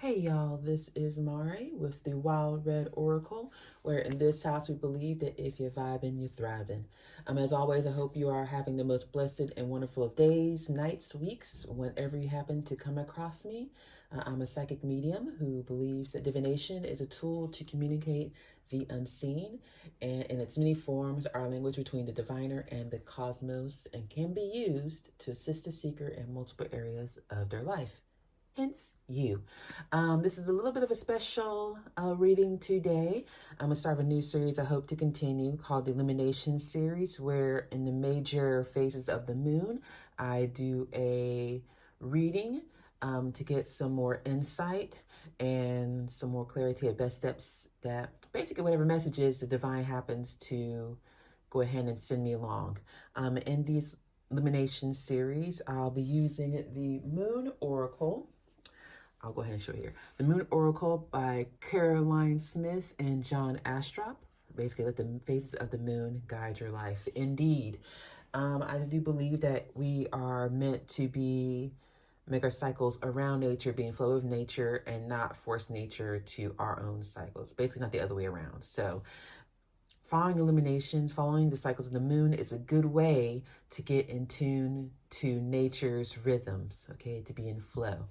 Hey y'all, this is Mari with the Wild Red Oracle, where in this house we believe that if you're vibing, you're thriving. As always, I hope you are having the most blessed and wonderful of days, nights, weeks, whenever you happen to come across me. I'm a psychic medium who believes that divination is a tool to communicate the unseen, and in its many forms, our language between the diviner and the cosmos, and can be used to assist the seeker in multiple areas of their life. Hence, you. This is a little bit of a special reading today. I'm going to start a new series I hope to continue called the Illumination series, where in the major phases of the moon, I do a reading to get some more insight and some more clarity at best steps that basically whatever messages the divine happens to go ahead and send me along. In these Illumination series, I'll be using the Moon Oracle. I'll go ahead and show you here. The Moon Oracle by Caroline Smith and John Astrop. Basically, let the phases of the moon guide your life. Indeed. I do believe that we are meant to make our cycles around nature, be in flow of nature, and not force nature to our own cycles. Basically, not the other way around. So, following illuminations, following the cycles of the moon is a good way to get in tune to nature's rhythms, okay, to be in flow.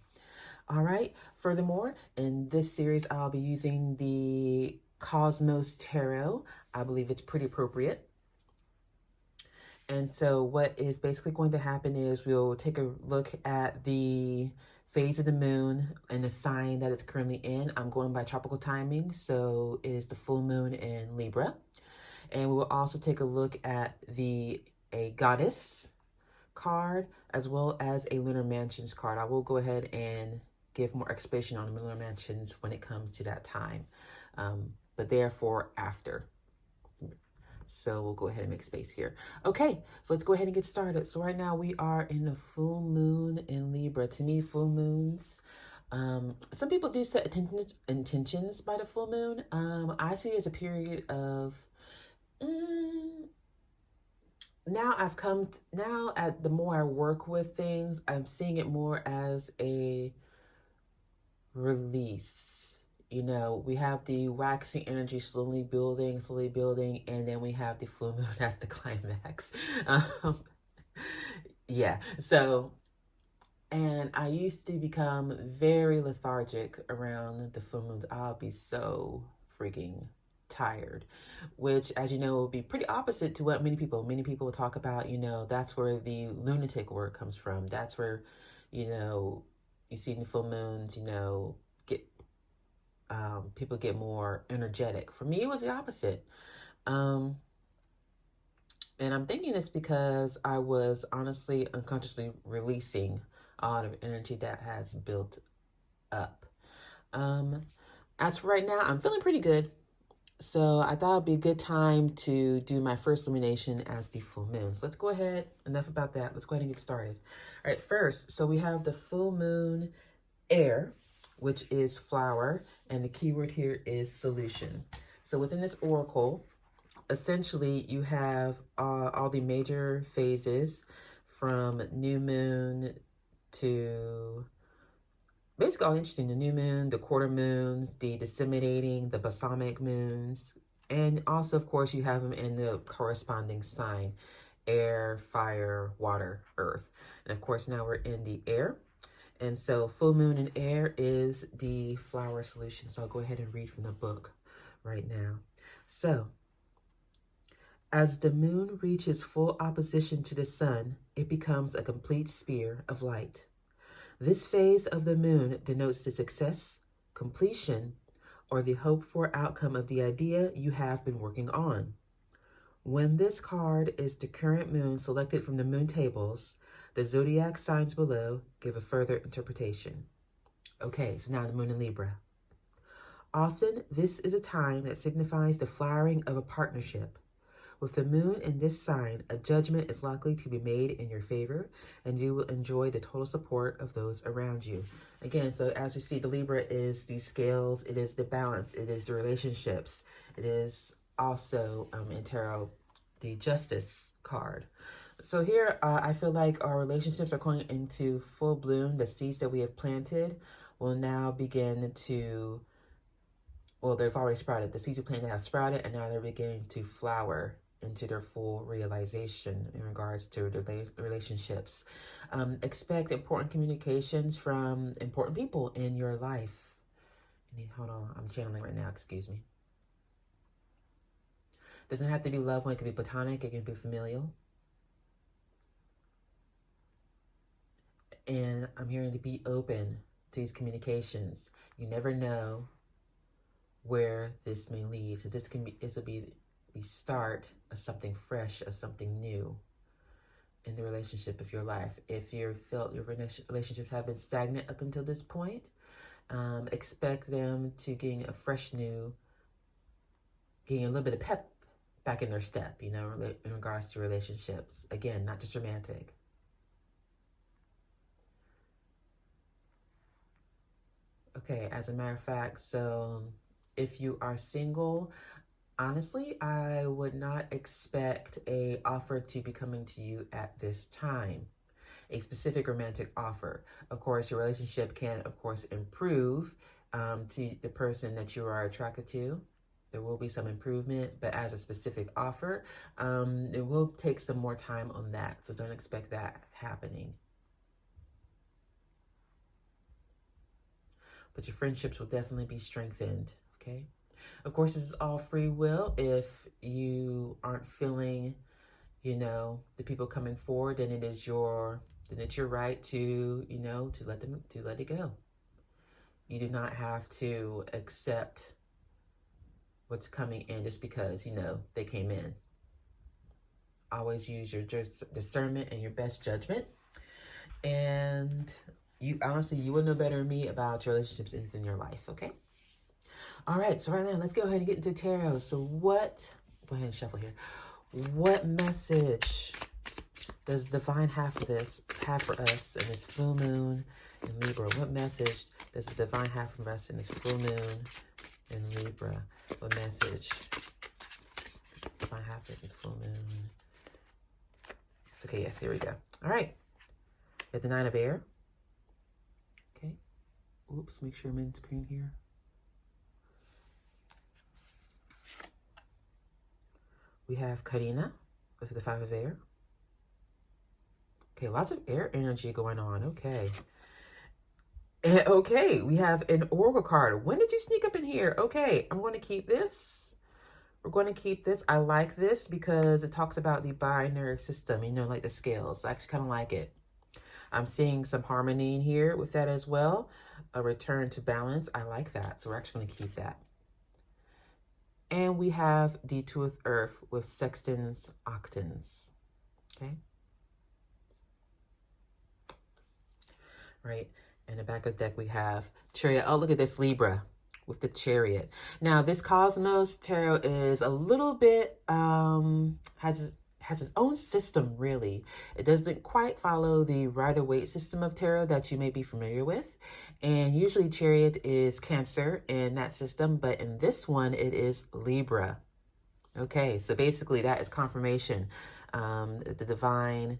All right. Furthermore, in this series, I'll be using the Cosmos Tarot. I believe it's pretty appropriate. And so what is basically going to happen is we'll take a look at the phase of the moon and the sign that it's currently in. I'm going by tropical timing, so it is the full moon in Libra. And we will also take a look at a goddess card as well as a lunar mansions card. I will go ahead and give more explanation on the lunar mansions when it comes to that time, but therefore after. So we'll go ahead and make space here. Okay, so let's go ahead and get started. So right now we are in a full moon in Libra. To me, full moons, some people do set intentions by the full moon. I see it as a period of, now at the more I work with things, I'm seeing it more as a release. You know, we have the waxing energy slowly building, and then we have the full moon as the climax. Yeah, so, and I used to become very lethargic around the full moons. I'll be so freaking tired, which, as you know, will be pretty opposite to what many people talk about. You know, that's where the lunatic word comes from. That's where, you know, you see the full moons, you know, people get more energetic. For me, it was the opposite. And I'm thinking it's because I was honestly unconsciously releasing a lot of energy that has built up. As for right now, I'm feeling pretty good. So I thought it'd be a good time to do my first illumination as the full moon. So let's go ahead, enough about that. Let's go ahead and get started. All right, first, so we have the full moon air, which is flower, and the keyword here is solution. So within this oracle, essentially you have all the major phases from new moon to basically all interesting. The new moon, the quarter moons, the disseminating, the balsamic moons, and also, of course, you have them in the corresponding sign: air, fire, water, earth. And of course, now we're in the air. And so full moon in air is the flower solution. So I'll go ahead and read from the book right now. So, as the moon reaches full opposition to the sun, it becomes a complete sphere of light. This phase of the moon denotes the success, completion, or the hoped-for outcome of the idea you have been working on. When this card is the current moon selected from the moon tables, the zodiac signs below give a further interpretation. Okay, so now the moon in Libra. Often, this is a time that signifies the flowering of a partnership. With the moon in this sign, a judgment is likely to be made in your favor, and you will enjoy the total support of those around you. Again, so as you see, the Libra is the scales, it is the balance, it is the relationships, it is also, in tarot, the justice card. So here, I feel like our relationships are going into full bloom. The seeds that we have planted will now begin to, well, they've already sprouted. The seeds you planted have sprouted, and now they're beginning to flower into their full realization in regards to their relationships. Expect important communications from important people in your life. Hold on, I'm channeling right now, excuse me. Doesn't have to be loved one, it can be platonic, it can be familial. And I'm hearing to be open to these communications. You never know where this may lead. So this will be the start of something fresh, of something new in the relationship of your life. If you felt your relationships have been stagnant up until this point, expect them to gain a fresh new, getting a little bit of pep back in their step, you know, in regards to relationships. Again, not just romantic. Okay, as a matter of fact, so if you are single, honestly, I would not expect a offer to be coming to you at this time, a specific romantic offer. Of course, your relationship can, of course, improve to the person that you are attracted to. There will be some improvement, but as a specific offer, it will take some more time on that. So don't expect that happening. But your friendships will definitely be strengthened, okay? Of course, this is all free will. If you aren't feeling, you know, the people coming forward, then it's your right to, you know, to let it go. You do not have to accept what's coming in just because, you know, they came in. Always use your discernment and your best judgment. And you honestly, you would know better than me about your relationships in your life, okay? All right, so right now, let's go ahead and get into tarot. So go ahead and shuffle here. What message does divine have for us in this full moon in Libra? What message does the divine have for us in this full moon in Libra? What message divine have for us in this full moon? It's okay, yes, here we go. All right. We have the Nine of Air. Okay. Oops, make sure I'm in screen here. We have Karina with the Five of Air. Okay, lots of air energy going on. Okay. And okay, we have an Oracle card. When did you sneak up in here? Okay, I'm going to keep this. We're going to keep this. I like this because it talks about the binary system, you know, like the scales. I actually kind of like it. I'm seeing some harmony in here with that as well. A return to balance. I like that. So we're actually going to keep that. And we have the Two of Earth with sextants, octants. Okay. Right. In the back of the deck, we have Chariot. Oh, look at this Libra with the Chariot. Now, this Cosmos Tarot is a little bit, has its own system, really. It doesn't quite follow the Rider-Waite system of tarot that you may be familiar with. And usually Chariot is Cancer in that system, but in this one, it is Libra. Okay, so basically that is confirmation. The divine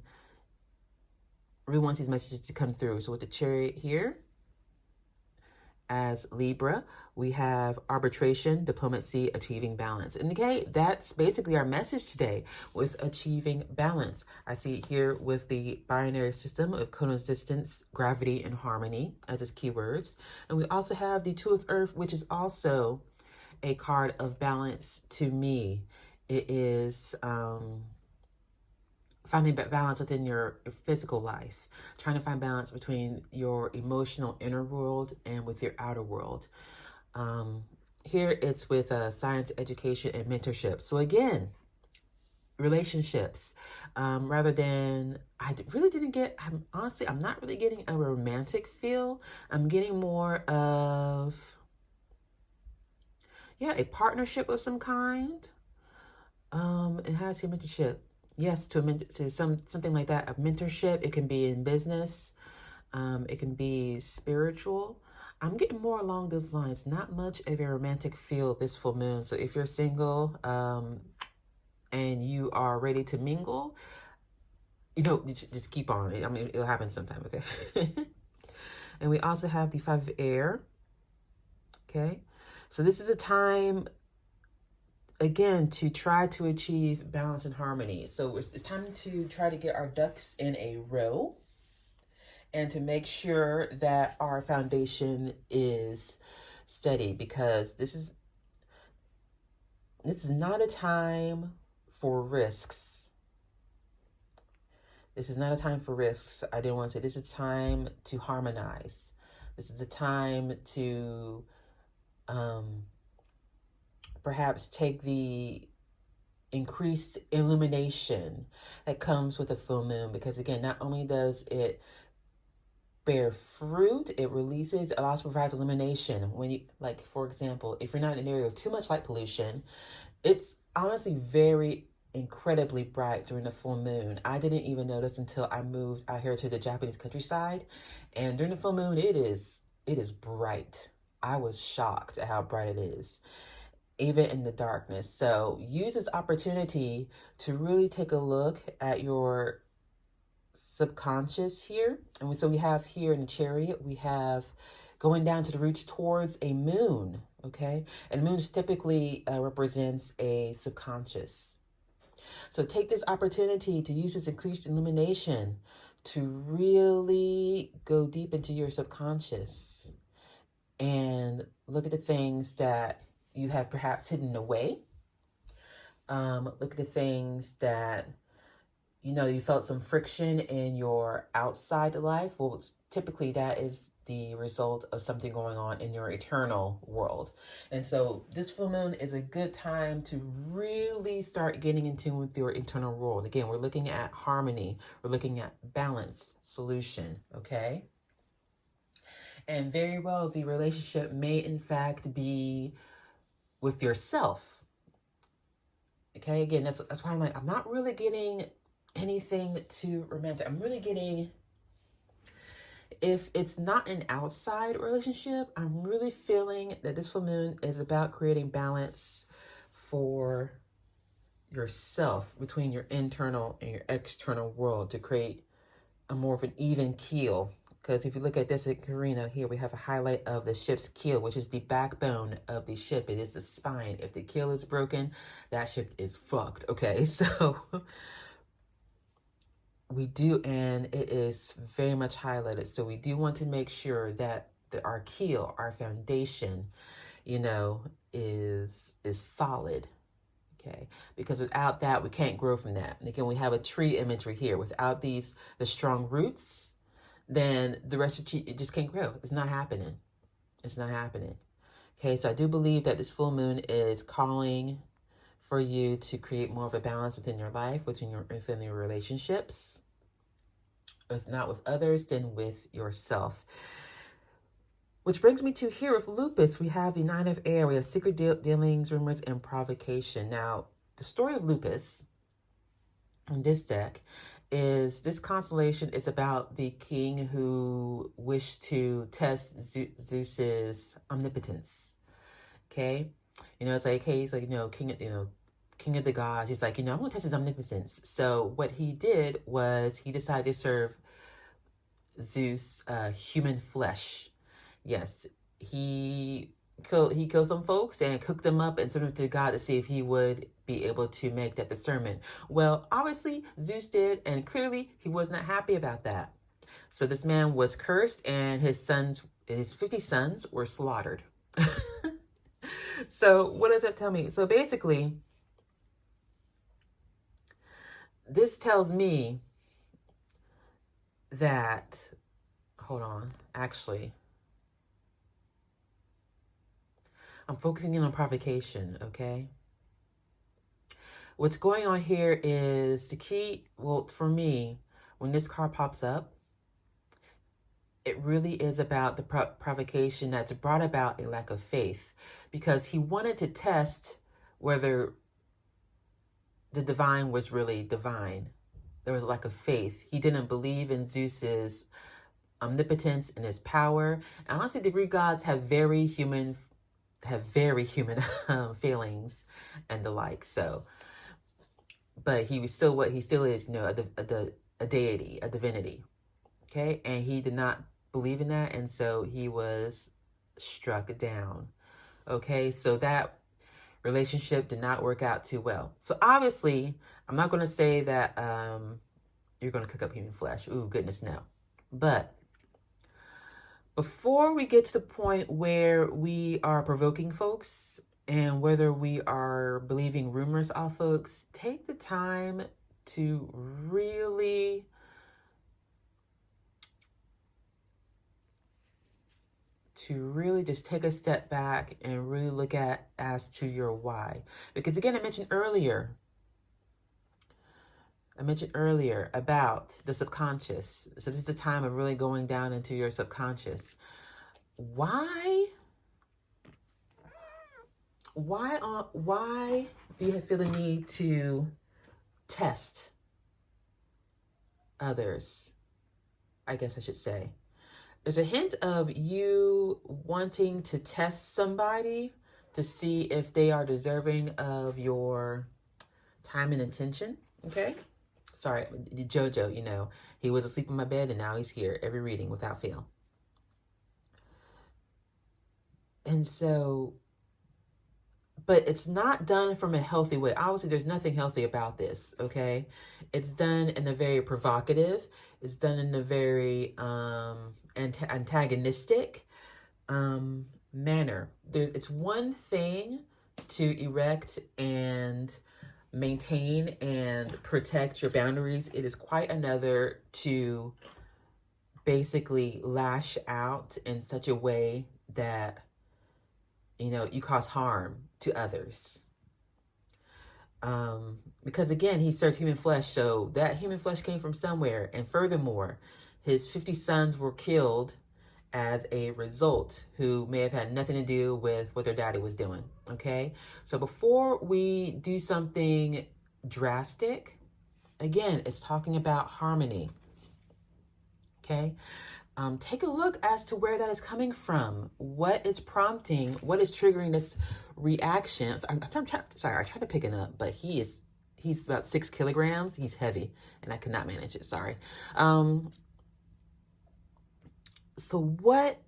really wants these messages to come through. So with the Chariot here, as Libra, we have arbitration, diplomacy, achieving balance. And okay, that's basically our message today with achieving balance. I see it here with the binary system of coexistence, gravity, and harmony as its keywords. And we also have the Two of Earth, which is also a card of balance to me. It is finding balance within your physical life, trying to find balance between your emotional inner world and with your outer world. Here it's with science, education, and mentorship. So again, relationships, rather than, I really didn't get, I'm not really getting a romantic feel. I'm getting more of, yeah, a partnership of some kind. It has a mentorship. Yes, to something like that, a mentorship. It can be in business. It can be spiritual. I'm getting more along those lines. Not much of a romantic feel this full moon. So if you're single and you are ready to mingle, you know, just keep on. I mean, it'll happen sometime, okay? And we also have the 5 of air. Okay. So this is a time, again, to try to achieve balance and harmony. So it's time to try to get our ducks in a row and to make sure that our foundation is steady, because this is not a time for risks. This is not a time for risks. I didn't want to say this is a time to harmonize. This is a time to perhaps take the increased illumination that comes with a full moon, because again, not only does it bear fruit, it releases, it also provides illumination. When you, like, for example, if you're not in an area with too much light pollution, it's honestly very incredibly bright during the full moon. I didn't even notice until I moved out here to the Japanese countryside, and during the full moon, it is bright. I was shocked at how bright it is, even in the darkness. So use this opportunity to really take a look at your subconscious here. And so we have here in the chariot, we have going down to the roots towards a moon. Okay. And moon typically represents a subconscious. So take this opportunity to use this increased illumination to really go deep into your subconscious and look at the things that you have perhaps hidden away. Look at the things that, you felt some friction in your outside life. Well, typically that is the result of something going on in your eternal world. And so this full moon is a good time to really start getting in tune with your internal world. Again, we're looking at harmony. We're looking at balance, solution, okay? And very well, the relationship may in fact be with yourself. Okay, again, that's why I'm like, I'm not really getting anything too romantic. I'm really getting, if it's not an outside relationship, I'm really feeling that this full moon is about creating balance for yourself between your internal and your external world to create a more of an even keel. Because if you look at this at Carino here, we have a highlight of the ship's keel, which is the backbone of the ship. It is the spine. If the keel is broken, that ship is fucked. Okay, so we do, and it is very much highlighted. So we do want to make sure that our keel, our foundation, is solid. Okay, because without that, we can't grow from that. And again, we have a tree imagery here. Without the strong roots, then the rest of it just can't grow. It's not happening. It's not happening. Okay, so I do believe that this full moon is calling for you to create more of a balance within your life, within your relationships. If not with others, then with yourself. Which brings me to here with lupus. We have the 9 of air. We have secret dealings, rumors, and provocation. Now, the story of lupus in this deck is this constellation is about the king who wished to test Zeus's omnipotence. Okay, it's like, hey, he's like, king of the gods. He's like, I'm gonna test his omnipotence. So what he did was he decided to serve Zeus human flesh. Yes, he killed some folks and cooked them up and sent them to God to see if he would be able to make that discernment. Well, obviously Zeus did, and clearly he was not happy about that. So this man was cursed, and his 50 sons were slaughtered. So what does that tell me? So basically, this tells me that, hold on, actually, I'm focusing in on provocation, okay? What's going on here is the key, well, for me, when this card pops up, it really is about the provocation that's brought about a lack of faith, because he wanted to test whether the divine was really divine. There was a lack of faith. He didn't believe in Zeus's omnipotence and his power. And honestly, the Greek gods have very human feelings and the like. So, but he was still what he still is, a deity, a divinity. Okay, and he did not believe in that, and so he was struck down. Okay, so that relationship did not work out too well. So obviously, I'm not going to say that you're going to cook up human flesh. Ooh, goodness, no. But before we get to the point where we are provoking folks and whether we are believing rumors off folks, take the time to really just take a step back and really look at as to your why. Because again, I mentioned earlier about the subconscious. So this is the time of really going down into your subconscious. Why do you feel the need to test others? I guess I should say. There's a hint of you wanting to test somebody to see if they are deserving of your time and attention. Okay? Sorry, Jojo, he was asleep in my bed and now he's here every reading without fail. And so, but it's not done from a healthy way. Obviously, there's nothing healthy about this, okay? It's done in a very provocative, it's done in a very antagonistic manner. It's one thing to erect and maintain and protect your boundaries. It is quite another to basically lash out in such a way that you cause harm to others. Because again, he served human flesh, so that human flesh came from somewhere. And furthermore, his 50 sons were killed as a result, who may have had nothing to do with what their daddy was doing. Okay, so before we do something drastic, again, it's talking about harmony. Okay, take a look as to where that is coming from. What is prompting? What is triggering this reaction? So I tried to pick it up, but he's about 6 kilograms. He's heavy, and I could not manage it. Sorry. So what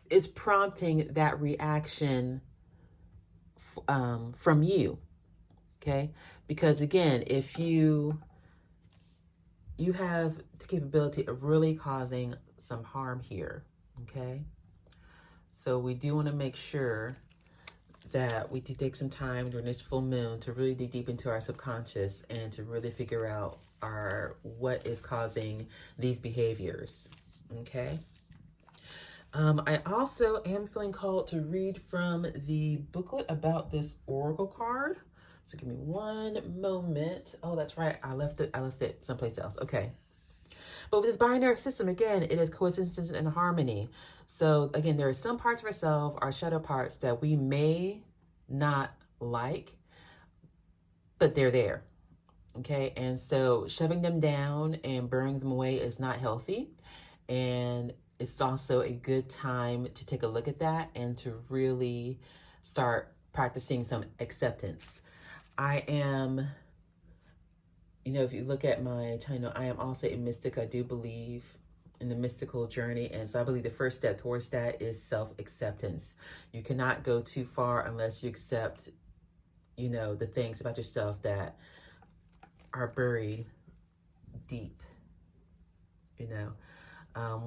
is prompting that reaction from you? Okay, because again, if you have the capability of really causing some harm here. Okay, so we do want to make sure that we do take some time during this full moon to really dig deep into our subconscious and to really figure out what is causing these behaviors. Okay. I also am feeling called to read from the booklet about this oracle card. So give me one moment. Oh, that's right. I left it someplace else. Okay. But with this binary system, again, it is coexistence and harmony. So again, there are some parts of ourselves, our shadow parts, that we may not like, but they're there. Okay. And so shoving them down and burning them away is not healthy. And it's also a good time to take a look at that and to really start practicing some acceptance. I am, if you look at my channel, I am also a mystic. I do believe in the mystical journey. And so I believe the first step towards that is self-acceptance. You cannot go too far unless you accept, the things about yourself that are buried deep,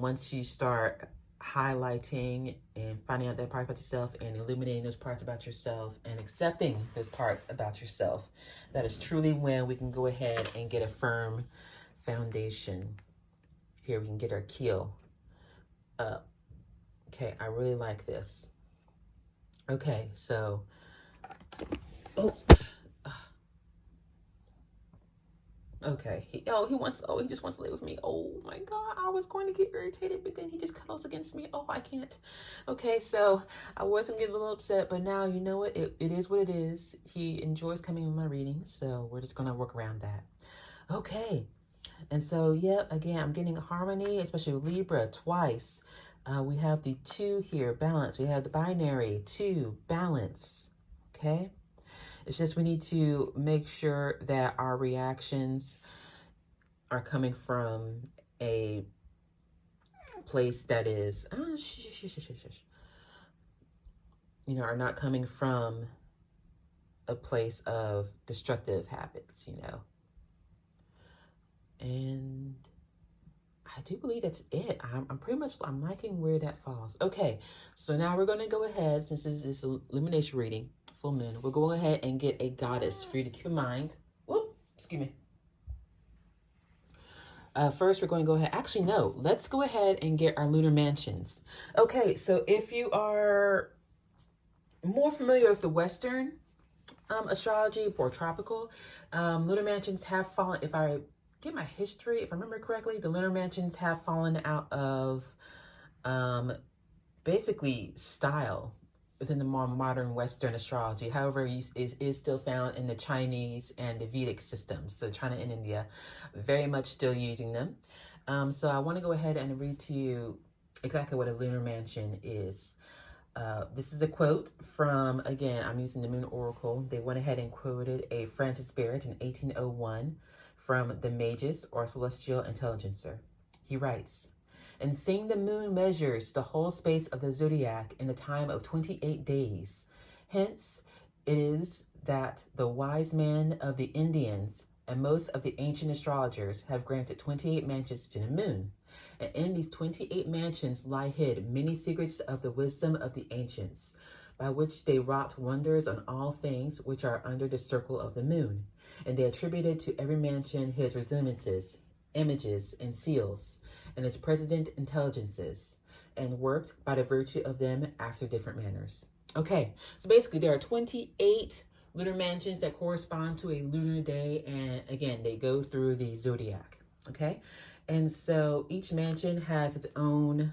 Once you start highlighting and finding out that part about yourself and illuminating those parts about yourself and accepting those parts about yourself, that is truly when we can go ahead and get a firm foundation. Here we can get our keel up. Okay, I really like this. Okay, so, okay, he just wants to live with me. Oh my God, I was going to get irritated, but then he just cuddles against me. Oh, I can't. Okay, so I wasn't getting a little upset, but now you know what? It is what it is. He enjoys coming in my readings, so we're just gonna work around that. Okay, and so again, I'm getting harmony, especially Libra twice. We have the 2 here, balance. We have the binary 2, balance. Okay. It's just we need to make sure that our reactions are coming from a place that is, are not coming from a place of destructive habits, And I do believe that's it. I'm pretty much, I'm liking where that falls. Okay, so now we're going to go ahead, since this is illumination reading, full moon, we'll go ahead and get a goddess for you to keep in mind. Whoop, excuse me. First, we're going to go ahead. Actually, no. Let's go ahead and get our lunar mansions. Okay, so if you are more familiar with the Western astrology or tropical, lunar mansions have fallen. If I get my history, if I remember correctly, the lunar mansions have fallen out of basically style within the more modern Western astrology. However, it is still found in the Chinese and the Vedic systems. So China and India, very much still using them. So I want to go ahead and read to you exactly what a lunar mansion is. This is a quote from, again, I'm using the Moon Oracle. They went ahead and quoted a Francis Barrett in 1801 from the Magus, or Celestial Intelligencer. He writes, "And seeing the moon measures the whole space of the zodiac in the time of 28 days. Hence, it is that the wise men of the Indians and most of the ancient astrologers have granted 28 mansions to the moon. And in these 28 mansions lie hid many secrets of the wisdom of the ancients, by which they wrought wonders on all things which are under the circle of the moon. And they attributed to every mansion his resemblances, images, and seals, and its present intelligences, and worked by the virtue of them after different manners." Okay, so basically there are 28 lunar mansions that correspond to a lunar day, and again, they go through the zodiac, okay? And so each mansion has its own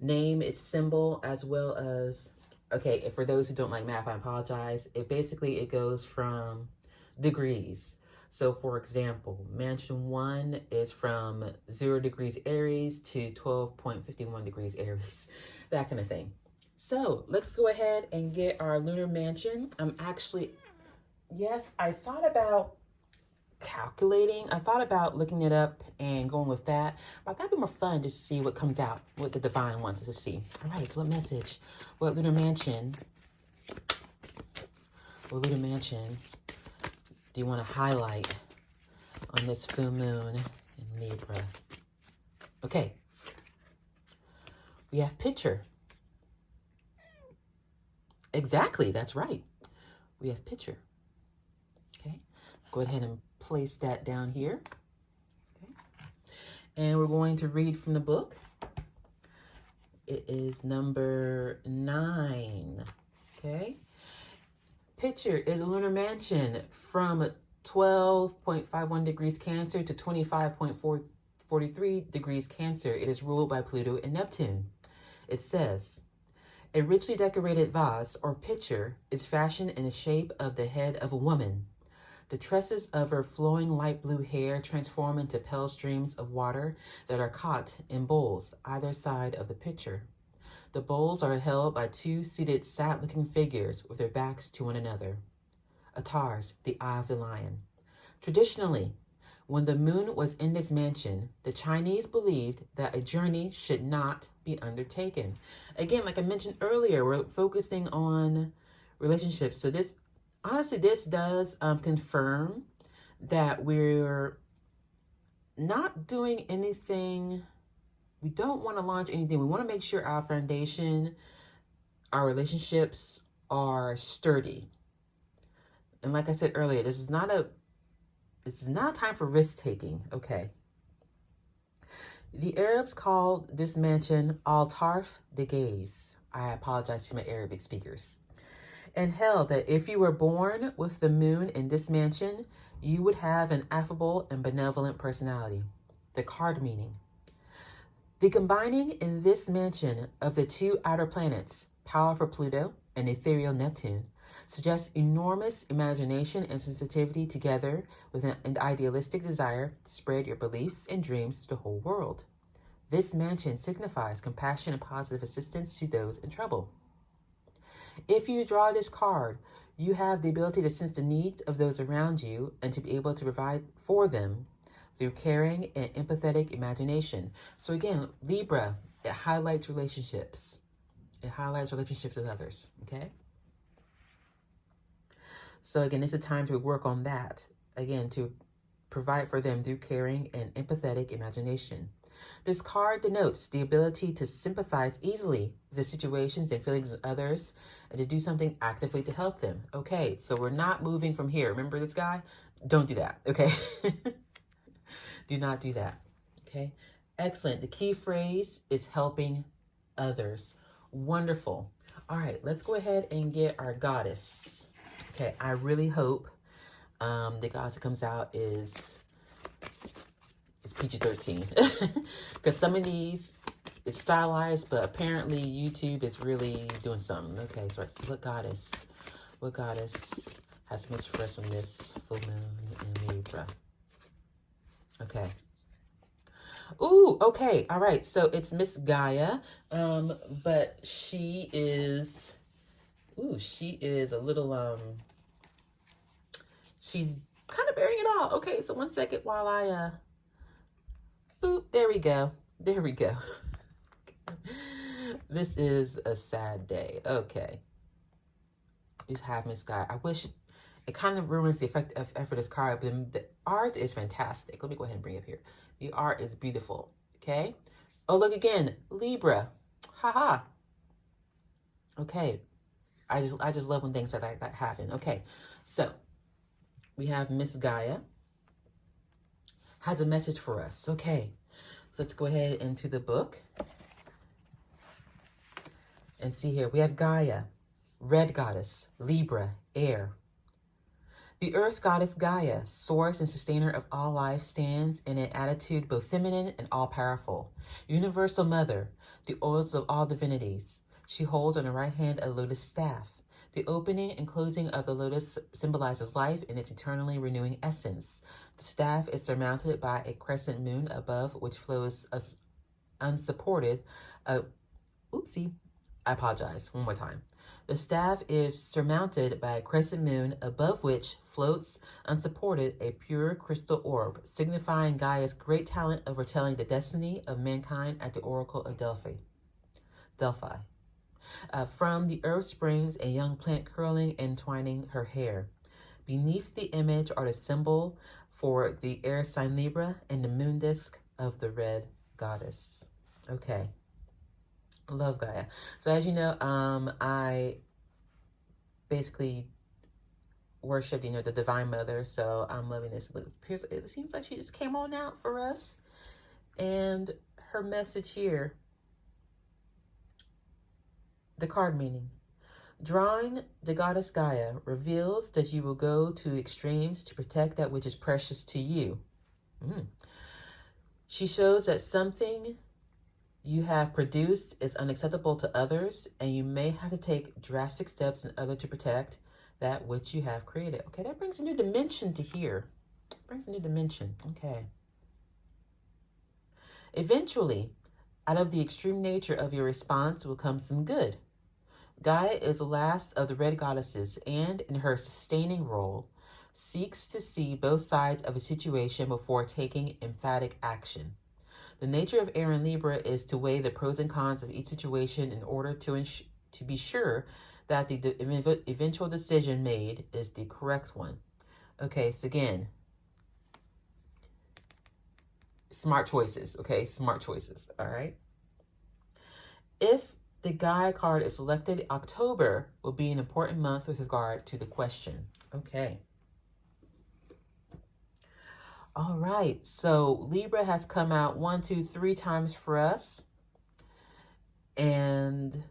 name, its symbol, as well as, okay, for those who don't like math, I apologize. It goes from degrees. So for example, mansion 1 is from 0 degrees Aries to 12.51 degrees Aries, that kind of thing. So let's go ahead and get our lunar mansion. I thought about calculating. I thought about looking it up and going with that, but I thought it'd be more fun just to see what comes out, what the divine wants us to see. All right, so what lunar mansion do you want to highlight on this full moon in Libra? Okay, we have picture. Exactly, that's right. We have picture. Okay, go ahead and place that down here. Okay, and we're going to read from the book. It is number 9. Okay. Picture is a lunar mansion from 12.51 degrees Cancer to 25.43 degrees Cancer. It is ruled by Pluto and Neptune. It says, "A richly decorated vase or pitcher is fashioned in the shape of the head of a woman. The tresses of her flowing light blue hair transform into pale streams of water that are caught in bowls either side of the pitcher. The bowls are held by 2 seated sad-looking figures with their backs to one another. Atars, the eye of the lion. Traditionally, when the moon was in this mansion, the Chinese believed that a journey should not be undertaken." Again, like I mentioned earlier, we're focusing on relationships. So this does confirm that we're not doing anything. We don't want to launch anything. We want to make sure our foundation, our relationships are sturdy. And like I said earlier, this is not a time for risk-taking, okay? The Arabs called this mansion Al-Tarf de Gaze. I apologize to my Arabic speakers. And held that if you were born with the moon in this mansion, you would have an affable and benevolent personality. The card meaning: the combining in this mansion of the 2 outer planets, powerful Pluto and ethereal Neptune, suggests enormous imagination and sensitivity together with an idealistic desire to spread your beliefs and dreams to the whole world. This mansion signifies compassion and positive assistance to those in trouble. If you draw this card, you have the ability to sense the needs of those around you and to be able to provide for them through caring and empathetic imagination. So again, Libra, It highlights relationships. It highlights relationships with others, okay? So again, it's a time to work on that. Again, to provide for them through caring and empathetic imagination. This card denotes the ability to sympathize easily with the situations and feelings of others and to do something actively to help them. Okay, so we're not moving from here. Remember this guy? Don't do that, okay? Do not do that, okay? Excellent. The key phrase is helping others. Wonderful. All right, let's go ahead and get our goddess. Okay, I really hope the goddess that comes out is PG-13. Because some of these, it's stylized, but apparently YouTube is really doing something. Okay, so let's see what goddess has much for us on this full moon in Libra. Okay. Ooh, okay. All right. So it's Miss Gaia. But she is a little, she's kind of bearing it all. Okay. So one second while I, boop, there we go. There we go. This is a sad day. Okay. You have Miss Gaia. I wish it kind of ruins the effect of this card, but the art is fantastic. Let me go ahead and bring it up here. The art is beautiful. Okay. Oh, look again. Libra. Haha. Okay. I just love when things like that happen. Okay. So we have Miss Gaia has a message for us. Okay. So let's go ahead into the book and see here. We have Gaia, red goddess, Libra, air. The earth goddess Gaia, source and sustainer of all life, stands in an attitude both feminine and all-powerful. Universal mother, the oils of all divinities. She holds on her right hand a lotus staff. The opening and closing of the lotus symbolizes life in its eternally renewing essence. The staff is surmounted by a crescent moon above which flows unsupported. Oopsie, I apologize. One more time. The staff is surmounted by a crescent moon above which floats unsupported a pure crystal orb, signifying Gaia's great talent of foretelling the destiny of mankind at the Oracle of Delphi. From the earth springs a young plant curling and twining her hair. Beneath the image are the symbol for the air sign Libra and the moon disk of the red goddess. Okay. Love Gaia. So as you know, I basically worship, the Divine Mother. So I'm loving this. It seems like she just came on out for us. And her message here, the card meaning. Drawing the goddess Gaia reveals that you will go to extremes to protect that which is precious to you. She shows that something you have produced is unacceptable to others, and you may have to take drastic steps in order to protect that which you have created. Okay, that brings a new dimension to here. Brings a new dimension. Okay. Eventually, out of the extreme nature of your response will come some good. Gaia is the last of the red goddesses, and in her sustaining role, seeks to see both sides of a situation before taking emphatic action. The nature of air in Libra is to weigh the pros and cons of each situation in order to be sure that the eventual decision made is the correct one. Okay, so again, smart choices, okay? Smart choices, all right? If the Gaia card is selected, October will be an important month with regard to the question. Okay. All right, so Libra has come out 1, 2, 3 times for us. And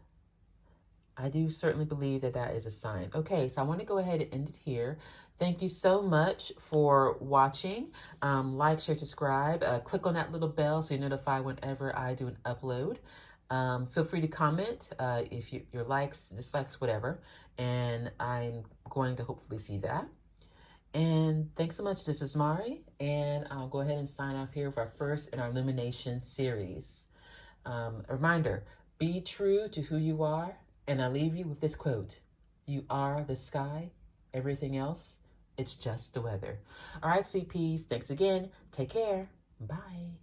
I do certainly believe that that is a sign. Okay, so I want to go ahead and end it here. Thank you so much for watching. Like, share, subscribe. Click on that little bell so you're notified whenever I do an upload. Feel free to comment if your likes, dislikes, whatever. And I'm going to hopefully see that. And thanks so much. This is Mari, and I'll go ahead and sign off here for our first in our Illumination series. A reminder, be true to who you are, and I leave you with this quote. You are the sky. Everything else, it's just the weather. All right, sweet peas. Thanks again. Take care. Bye.